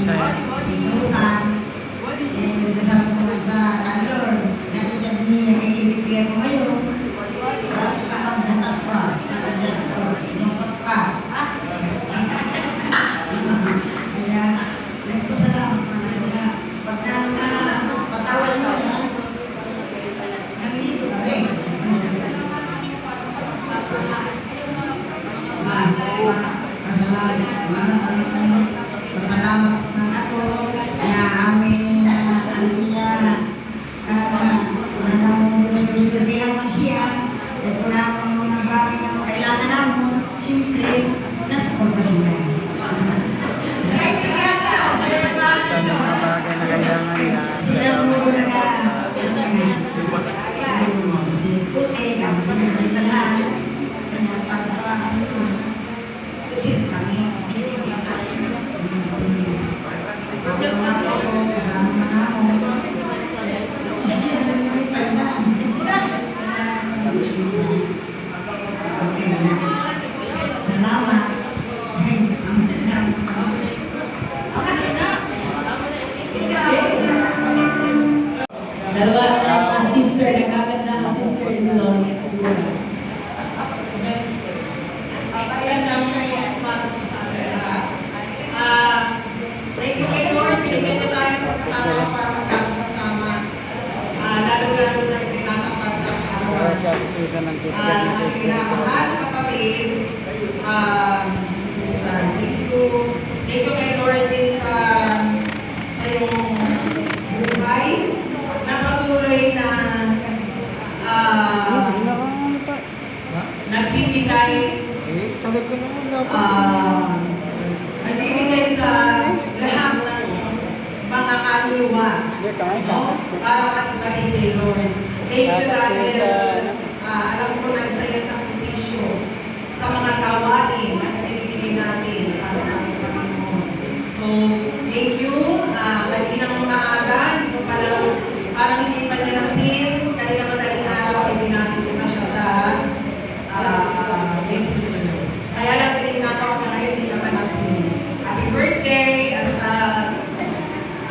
Si Susan, kasama ko nga sa Kalor. Nandiyan niya kay Ibigay ko ngayon. Tapos nakapagdatas pa sa kanya ko. Lumpas pa. Kaya, nagpasalamat man ako nga. Pag patawag mo, nandito kami. Pasalamat man ako na aming nanamong lusultihan man siya at kung namang mga bagay na kailangan namin, siyempre, nasa porta siya. Siya ang mulo si Puti, kami sa mga lahat. Kaya kasi kami, pagkakas ako, kasama man ako. Okay na. Salamat. Dalawa sister, nagkaganda ang sister ni Gloria at Susan. Kaya namin yung umarap sa atin lahat. Thank you kay Lord, bigyan niya tayo ng pagkakataon para magkasama-sama. Lalo-lalo na yung pinatapat sa araw. Ang pinamahal na kapatid, Susan, thank you. Thank you kay Lord din sa iyong buhay na patuloy na nagbibigay nagbibigay sa lahat ng mga kaluluwa para makibalik kay Lord. Thank you dahil alam ko na isa yan sa sakripisyo sa mga gawain na pinibigay natin para sa ating Panginoon. So, thank you. Kaninang maaga, hindi ko palang parang hindi pa niya nasin. Kanina madaling araw, ibinati ko na siya sa Facebook. Kaya lang tinignan ko na ngayon, hindi ka pa nasin. Happy birthday! At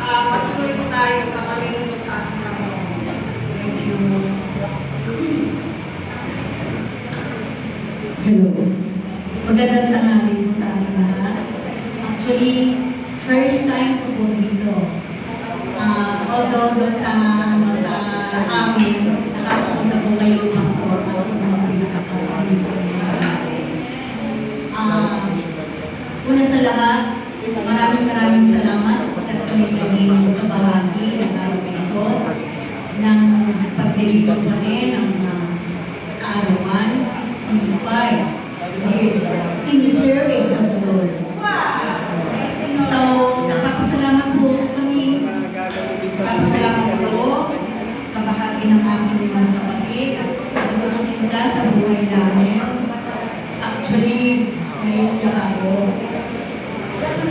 patuloy po tayo sa paglilingkod sa ating Panginoon. Thank you. Hello. Magandang tanghali po sa ating lahat. Actually, first time ko po dito. Although sa amin, nakakapunta po kayo, Pastor, at mga pinakakaroon po. Una sa lahat, maraming salamat sa kami naging kabahagi ng araw ito ng pagdiriwang kami ng kaarawan, 5 years in the service of the Lord. So, nagpapasalamat po kami. Nagpapasalamat po kabahagi ng aking mga kapatid. Nagpapakita ka sa buhay namin. Actually, ngayon lang ako.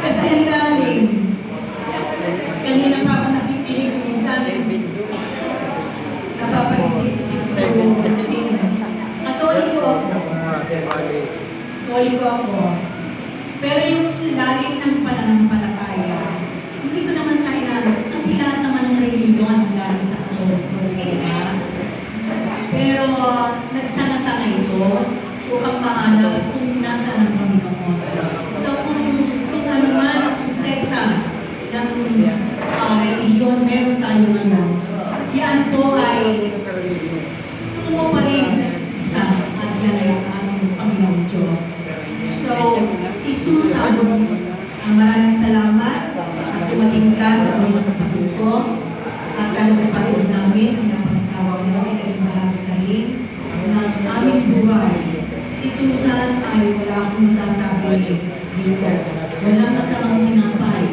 Kasi ang lalim. Kanina pa ako nakikinig minsan. Napapaisip-isip ko. Katoliko ako. Katoliko ako. Pero yung lalim ng pananampalataya, hindi ko naman sa inano. Kasi lahat naman ng religion ang galing sa Katoliko. Pero nagsama-sama ito upang maalaw kung nasa ng Panginoon. So kung ano man ang sekta ng religion meron tayo ngayon, yan po ay tungo pa rin sa isa at yan ay ang aming Panginoon Diyos. So, si Susan, maraming salamat at tumating ka sa mga kapatid ko at ang kapatid namin, ang napag-asawa mo ay naging bahagi ka rin ng aming buhay. Si Susan ay wala akong masasabi dito. Walang masamang hinapay.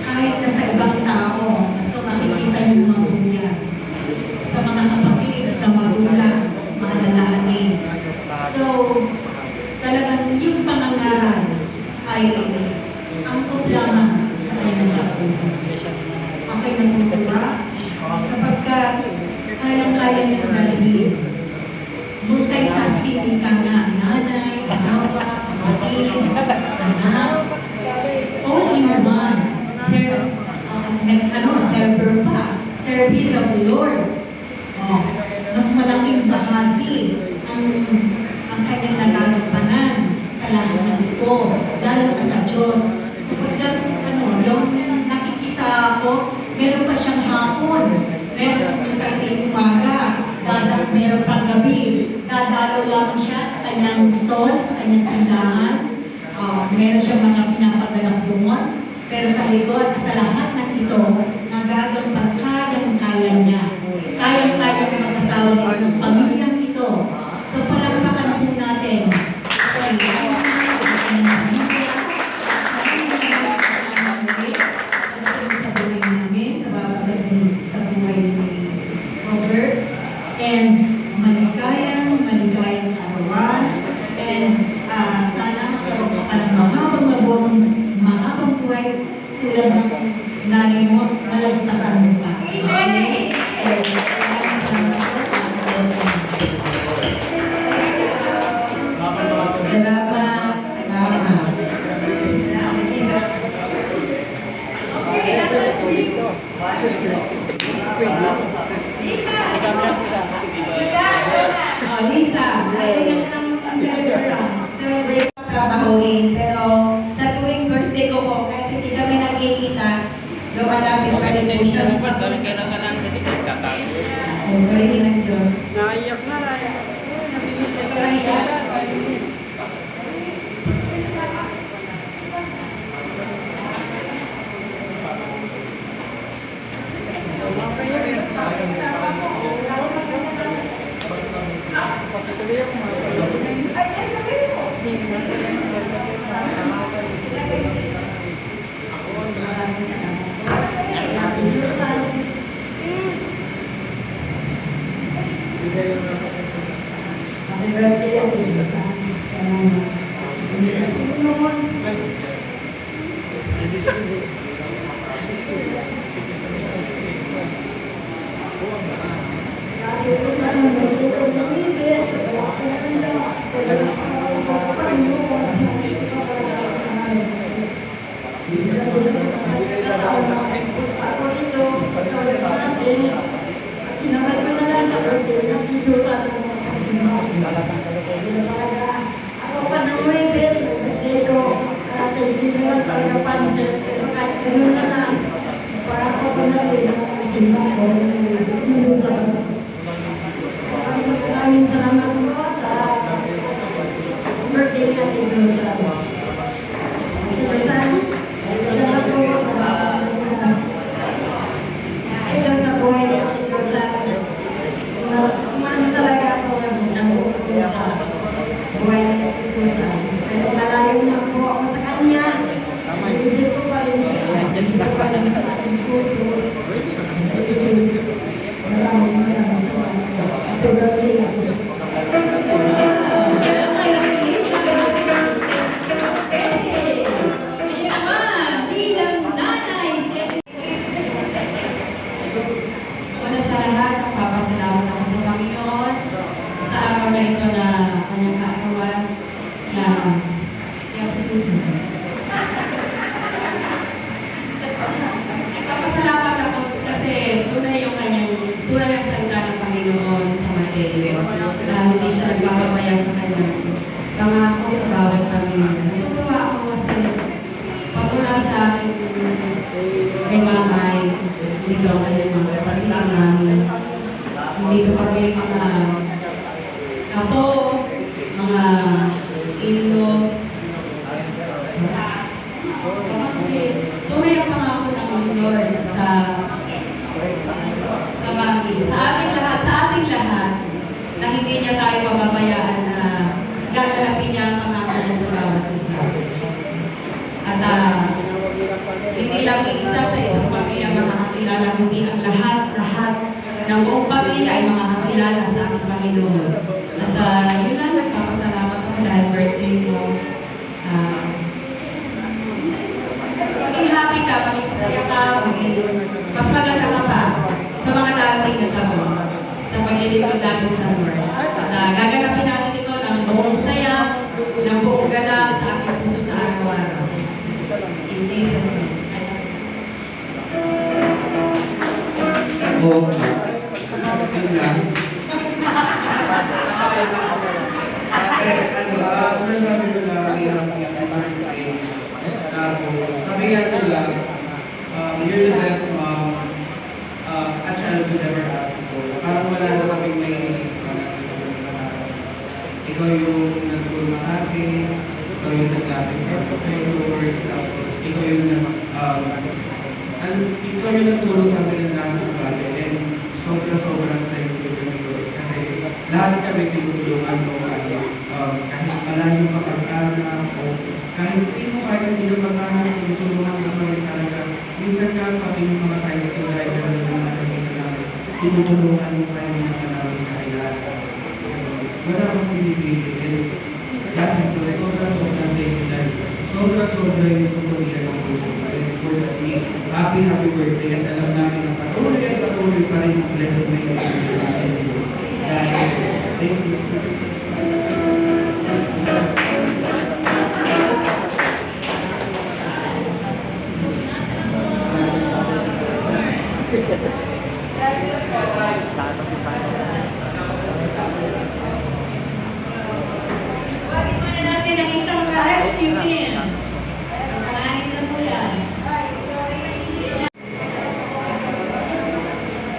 Kahit na sa ibang tao, so makikita niyo mga buyan. Sa mga kapatid, sa magulang, mahalalahanin. So, talagang yung pangangaral ay angkop lamang sa kanyang kapunan. Okay na kultura sapagkat kayang-kaya niyang dalhin. Multitasking ka na, nanay, asawa, kapatid, anak, all in one. service of the Lord. Oh, mas malaking bahagi ang kanyang nagagampanan sa lahat ng ito, lalo na sa Diyos. Sapagkat, yung nakikita ako, meron pa siyang hapon, meron pa sa umaga, meron pang gabi, dadalaw lamang siya sa kanyang stall, sa kanyang tindahan. Meron siyang mga pinapagalang bungon, pero sa likod, sa lahat ng ito, nagagampan kayang-kaya niya. Kayang-kaya ng mag-asawa ng pamilyang ito. So, palakpakan po natin sa iyo. Sa buhay namin, sa buhay ni Robert, and maligayang kaarawan, and sana magkaroon ka ng mahabang buhay tulad ng nanay mo, malagpasan mo pa. Okay? So, maraming salamat po. Salamat. Lisa, ayun ang celebrate trabahuin. Pero sa tuwing birthday ko po, kahit hindi kami nagkikita, lumalapit pa rin po siya. Galing ng Diyos. Naiyak na, naiyak. Nabilis na siya. Nabilis. Pagkatuloy ako, Happy birthday, Sinabay ko na lang sa birthday ng children ko. Ako pa ng Webes, birthday ko. Kasi hindi naman talaga pansin. Pero kahit ganun na lang, para ako pa na rin ang simba ko. Maraming salamat po sa birthday natin sa salamat po. Ito sa buhay natin sa Umano talaga ako ng sa buhay natin sa pero malayo na po ako sa kanya. Iisip ko pa rin siya. Iisip ko pa rin sa aking puso. Maraming Happy birthday ako. Una sa lahat, nagpapasalamat ako sa Panginoon sa araw na ito na kanyang kaarawan na nagpapasalamat ako kasi tunay ang salita ng Panginoon sa Mateo na hindi siya nagpapabaya sa kanyang pangako sa bawat pamilya. Natutuwa ako kasi pagmula sa akin kay mamay, dito ang kanyang mga kapatid namin. Dito kami mga apo, mga in-laws. Tunay ang pangako ng Lord sa ating lahat na hindi niya tayo pababayaan na gaganapin niya ang pangako niya sa bawat isa. At hindi lang isa sa isang pamilya makakakilala, kundi ang lahat ng buong pamilya ay makakakilala sa ating Panginoon. At yun lang, nagpapasalamat ako dahil birthday ko. Maging happy ka, maging masaya ka, mas maganda ka pa sa mga darating na taon sa paglilingkod natin sa Lord. At gaganapin natin ito ng buong saya, ng buong gala sa ating puso sa araw-araw. In Jesus' name. Oo. Yun lang. Ano sabi ko lang, happy birthday. Tapos, sabi nga nila, you're the best mom a child could ever ask for. Parang wala na kaming mahihilig pa na sa inyong lahat. Ikaw yung nagtulong sa akin, ikaw yung naglapit sa akin, Lord, tapos ikaw yung ikaw yung nagtulong sa akin ng lahat ng bagay. And sobrang thankful kami, Lord. Kasi lahat kami tinutulungan mo kahit malayo ka mag-anak o kahit sino, kahit hindi ka mag-anak, tinutulungan mo pa rin talaga. Minsan nga, pati yung mga tricycle driver na naman nakikita namin, tinutulungan mo pa hindi naman namin kakilala. Wala akong pinipili. And dahil doon, sobrang thank you dahil sobra yung pagpapilihan ng puso. And for that, happy birthday. At alam namin na patuloy pa rin ang blessing na ibigay sa atin. Dahil, thank you. Muna natin ang isang rescue team. Pangalan na po yan.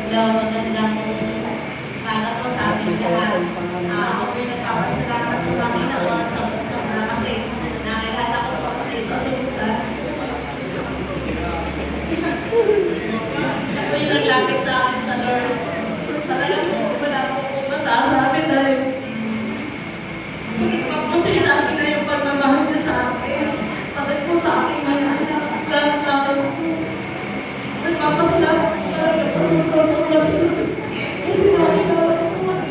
Hello, magandang para po sa ating lahat. Ako'y nagpapasalamat sa Panginoon sobra kasi nakilala ko po dito sa Busan. Siya po yung naglapit sa akin sa Lord. Talagang wala po masasabi dahil hindi pa po siya sa akin na yung pagmamahal niya sa akin. Pagkat po sa aking mga anak, lalo po. Nagpapasalamat po talaga po sobra. Kasi nakilala ko sa mga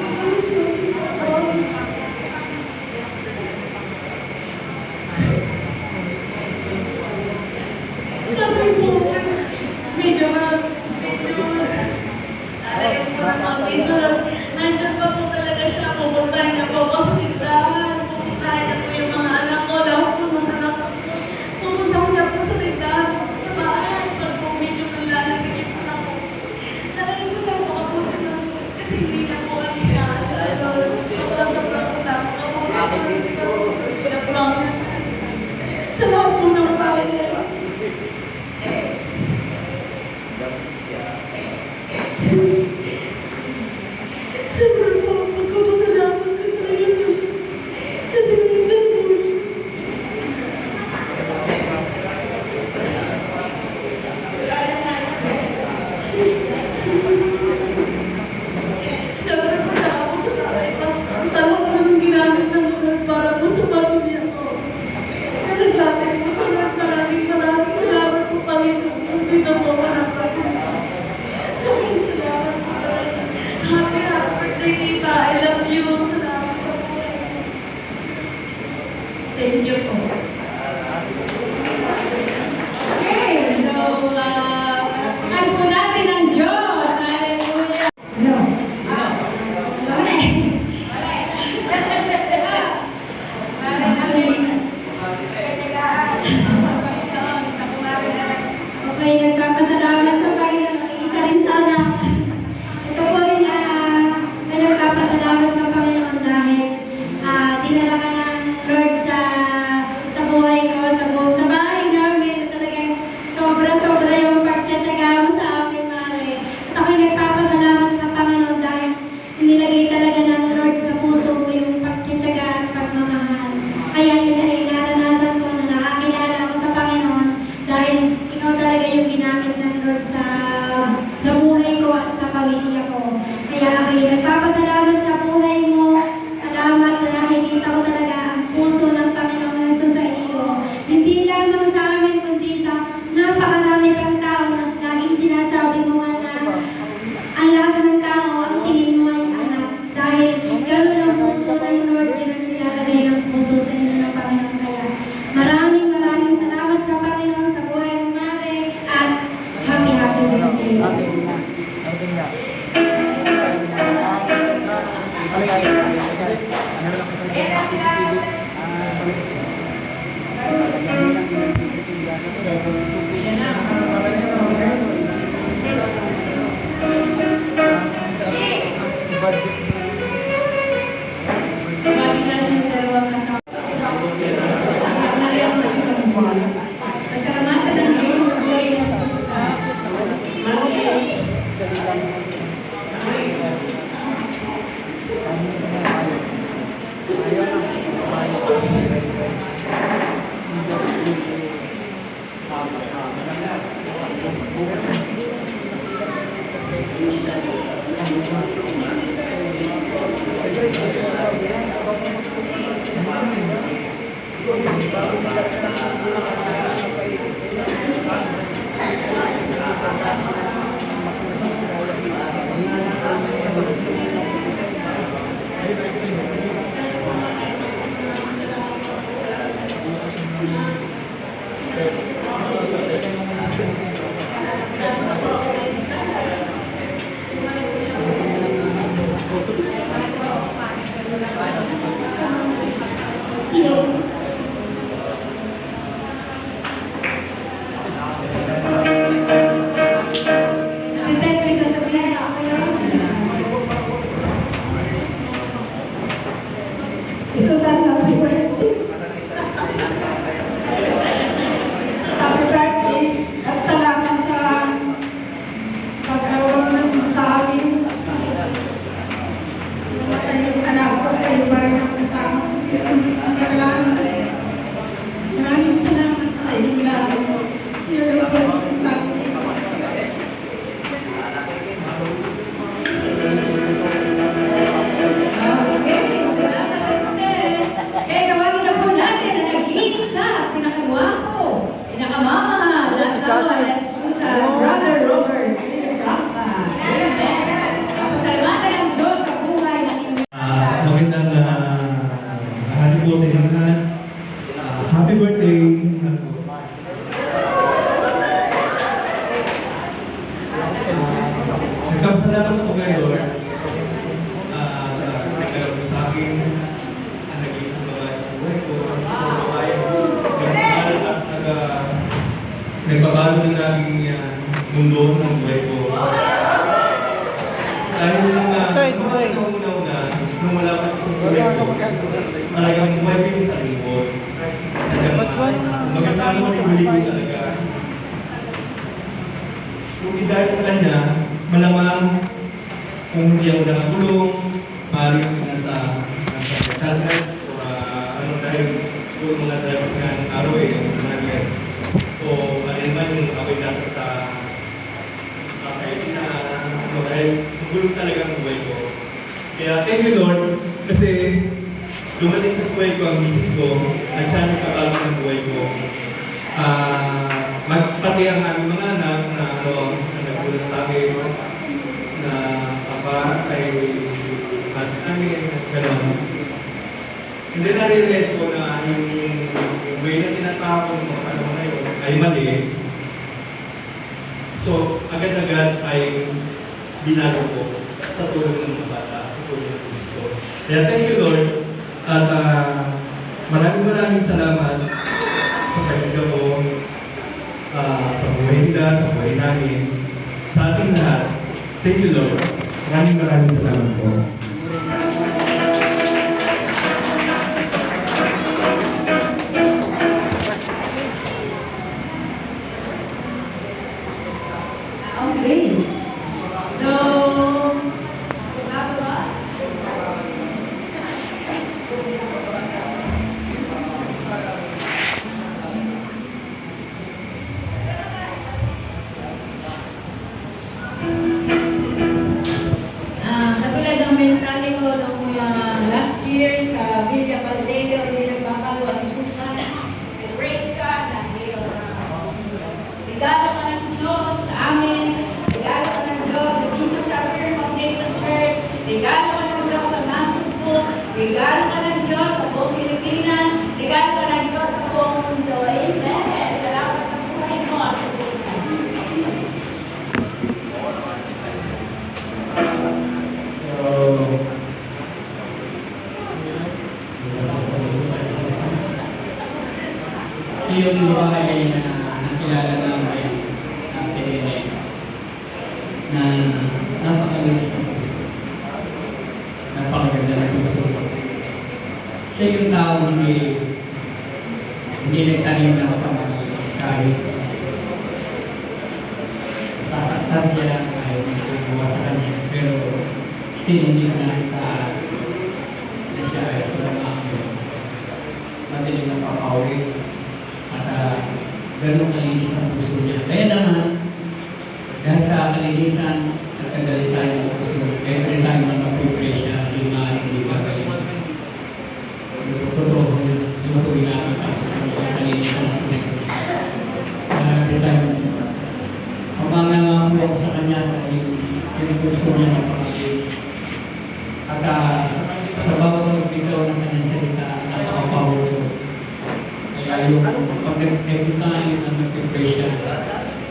sabi po, medyo talagang po naman nandyan pa po talaga siya. Pupuntahin niya po ako sa tindahan. Pupuntahin niya po yung mga anak ko. Lahat po ng anak ko. Pupuntahin niya po sa tindahan. Sa bahay. Pag po medyo nalalagyan po ako. Talagang po lang po ako na. Kasi hindi na po kami aalis sa Lord. Sobra po lang po ako. Hindi na po lang sa lahat po ng bahay. Sobrang po, magpapasalamat ko talaga sa kasi nandiyan po. Siyempre po na ako sa tatay. Masama po nung ginamit ng Lord para po sa pamilya ko. Nalaglapit po sa Lord. Maraming salamat po, Panginoon. Dito po walang pagkakas. Maraming salamat po talaga. Happy birthday, Tita. I love you. Salamat sa buhay. Thank you po. Okay, so, pakal po natin ang Diyos. Hallelujah. No. Okay, nagpapasalamat sa Panginoon. Isa rin sana. Ito po rin na nagpapasalamat sa Panginoon dahil dinala ka ng Lord sa buhay ko, sa bahay namin. Talagang sobra yung pagtsatsaga mo sa akin, Mare. At ako'y nagpapasalamat sa Panginoon dahil nilagay talaga ng Lord sa puso mo yung pagtsatsaga at pagmamahal. Kaya yun ay naranasan ko na nakakilala ako sa Panginoon dahil ikaw talaga yung ginamit ng Lord sa buhay ko at sa pamilya ko. Kaya ako'y nagpapasalamat sa buhay mo. Salamat na nakikita ko talaga ang puso ng Panginoong Hesus sa iyo. Hindi lamang sa amin, kundi sa napakarami pang tao na laging sinasabi mo nga na ang lahat ng tao ang tingin mo ay anak. Dahil gano'n ang puso ng Lord yun ang nilalagay ng puso sa inyo ng Panginoon. Kaya maraming salamat sa Panginoon sa buhay ng Mare at happy birthday. Seven. Tess, may sasabihin na ako yun. Isa sa happy birthday. Happy birthday at salamat sa pag-araw ng sa amin. Kayong anak ko, kayo ba rin ang kasama ko? Maraming salamat sa inyo lahat. You're welcome sa akin. Okay, salamat Tess. Kaya tawagin na po natin ang nag-iisa, pinakagwapo, pinakamamahal, asawa at susa, Brother Robert Franca. Amen. Pasalamatan ng Diyos sa buhay ng inyong Magandang hali po sa inyo lahat. Happy birthday! Nagkapasalamat po kayo nagkaroon sa akin ang nag-iisang babae sa buhay ko. Babae nagbabago ng aking mundo ng buhay ko. Dahil una-una, nung wala pa sa buhay ko, talagang buhay ko sa lingkod. Mag-asama ko ni ko talaga. Kung dahil sa kanya, malamang kung hindi ako nakatulong, maaaring nasa childhood o dahil yung mga drugs ng araw yung mga o alinman yung ako'y nasa sa kahit na dahil magulong talaga ang buhay ko. Kaya thank you Lord kasi dumating sa buhay ko ang misis ko at siya nagkabago ng buhay ko. Pati ang aming mga anak na nagulong sa akin na papa ay at namin gano'n. Hindi na-realize ko na yung way na tinatawag ng mga panahon na yun ay mali. So, agad-agad ay binago ko sa tulong ng mga bata, sa tulong ng Kristo. Kaya thank you Lord at maraming salamat sa pagkita mo sa buhay nila, sa buhay namin, sa ating lahat. Thank you Lord. Maraming salamat po. Okay. So, katulad ng mensahe ko noong last year sa Villa Valdelio, hindi nagbabago at Susan. Praise God dahil regalo ka ng Diyos sa amin, regalo ka ng Diyos sa Jesus Savior Foundation Church, regalo ka ng Diyos sa Nasugpo, regalo ka ng Diyos sa buong Pilipinas, regalo ka ng Diyos sa buong mundo. Amen. Salamat sa buhay mo at Susan. Kasi yung babae na nakilala namin ang Pinay na napakalinis ng puso. Napakaganda ng puso. Siya yung tao hindi nagtanim na sa mga kahit sasaktan siya kahit may gumawa sa kanya. Pero still hindi na nakita na siya ay sumamang madaling napapawin at ganun kalinis ang puso niya. Kaya naman, sa kalinisan at kagalisayan ng puso. Every time na mag-pray siya, hindi gagaling. Totoo, yun po ginagawa sa kanyang kalinisan ng puso. Every time, pamanganga po ako sa kanya dahil yung puso niya ng pag-ilis. At sa bawat magbitaw ng kanyang salita, napakapahulo. Kaya yung every time na mag-pray siya,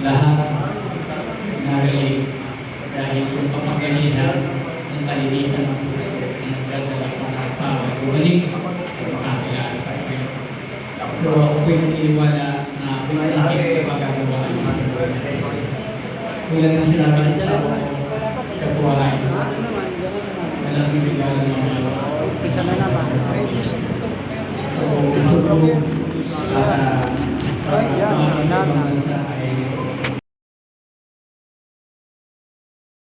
lahat nagaling dahil yung pamagalihan ng kalinisan ng puso ay nagdadala ko na pagbubulik at makakilala sa akin. So ako po'y naniniwala na pinakikip yung pagagawa ng Panginoon na Jesus. Tulad ng sinabi ng sawa ko, siya po ay malaking regalo ng mga Isa na naman. So, nasubo at sa mga kasabang bansa